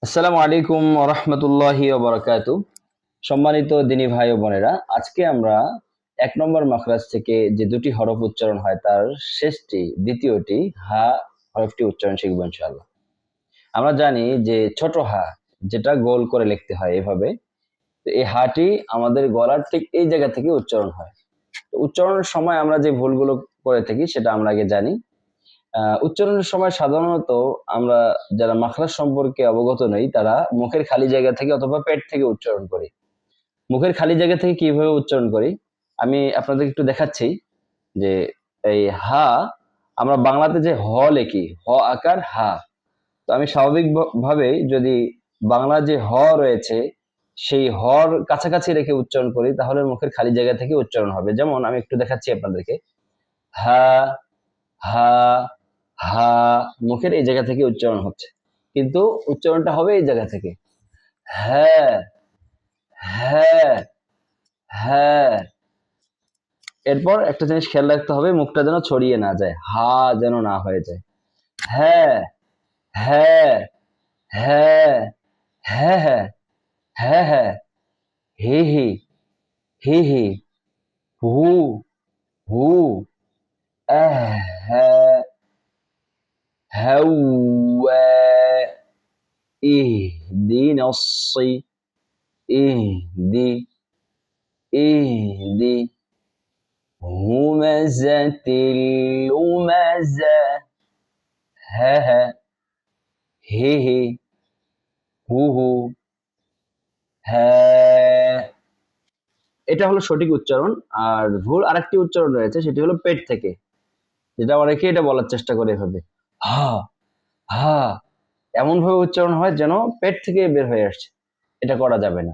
আসসালামু আলাইকুম ওয়া রাহমাতুল্লাহি ওয়া বারাকাতু। সম্মানিত দিনী ভাই ও বোনেরা, আজকে আমরা ১ নম্বর মাখরাজ থেকে যে দুটি হরফ উচ্চারণ হয় তার শেষটি দ্বিতীয়টি হা হরফটি উচ্চারণ শিখব ইনশাআল্লাহ। আমরা জানি যে ছোট হা যেটা গোল করে লিখতে হয় এভাবে। তো এই হাটি আমাদের গলার ঠিক এই জায়গা থেকে উচ্চারণ হয়। তো উচ্চারণের সময় আমরা যে ভুলগুলো করে থাকি সেটা আমরা আগে জানি। উচ্চারণের সময় সাধারণত আমরা যারা মাখরাজ সম্পর্কে অবগত নই তারা মুখের খালি জায়গা থেকে অথবা পেট থেকে উচ্চারণ করি। মুখের খালি জায়গা থেকে কিভাবে উচ্চারণ করি আমি আপনাদের একটু দেখাচ্ছি যে এই হা আমরা বাংলাতে যে হ লিখি হ আকার হা। তো আমি স্বাভাবিক ভাবে যদি বাংলা যে হ রয়েছে সেই হর কাছাকাছি রেখে উচ্চারণ করি তাহলে মুখের খালি জায়গা থেকে উচ্চারণ হবে। যেমন আমি একটু দেখাচ্ছি আপনাদেরকে। হা, হা, হা, মুখের এই জায়গা থেকে উচ্চারণ হচ্ছে, কিন্তু উচ্চারণটা হবে এই জায়গা থেকে। হ্যাঁ, হ্যাঁ, হ্যাঁ। এরপর একটা জিনিস খেয়াল রাখতে হবে, মুখটা যেন ছড়িয়ে না যায়, হা যেন না হয়ে যায়। হ্যাঁ, হ্যাঁ, হ্যাঁ, হ্যাঁ, হ্যাঁ, হ্যাঁ, হ্যাঁ, হি হি, হি হি, হু, হু, আহ, হ্যাঁ, হাওয়া, ইহদিনা ইহদি, ইহদি, হুমাজাতিল লুমাজা, হ্যাঁ হ্যাঁ, হি হি, হু হু, হ্যাঁ। এটা হলো সঠিক উচ্চারণ। আর ভুল আরেকটি উচ্চারণ রয়েছে, সেটি হলো পেট থেকে, যেটা অনেকে এটা বলার চেষ্টা করে এভাবে, হা হা, এমন ভাবে উচ্চারণ হয় যেন পেট থেকে বের হয়ে আসছে। এটা করা যাবে না,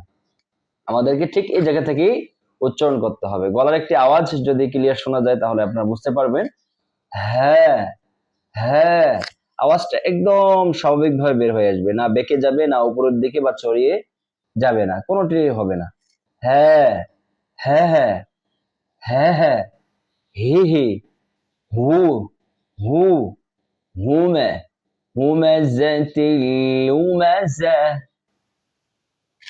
আমাদেরকে ঠিক এই জায়গা থেকেই উচ্চারণ করতে হবে। গলার একটি আওয়াজ যদি ক্লিয়ার শোনা যায় তাহলে আপনারা বুঝতে পারবেন। হ্যাঁ, হ্যাঁ, আওয়াজটা একদম স্বাভাবিকভাবে বের হয়ে আসবে, না বেঁকে যাবে, না উপরের দিকে বা ছড়িয়ে যাবে না, কোনোটিই হবে না। হ্যাঁ, হ্যাঁ, হ্যাঁ, হ্যাঁ, হ্যাঁ, হি হি, হু, হু, হুমে, হুমেজাতিল লুমাজা,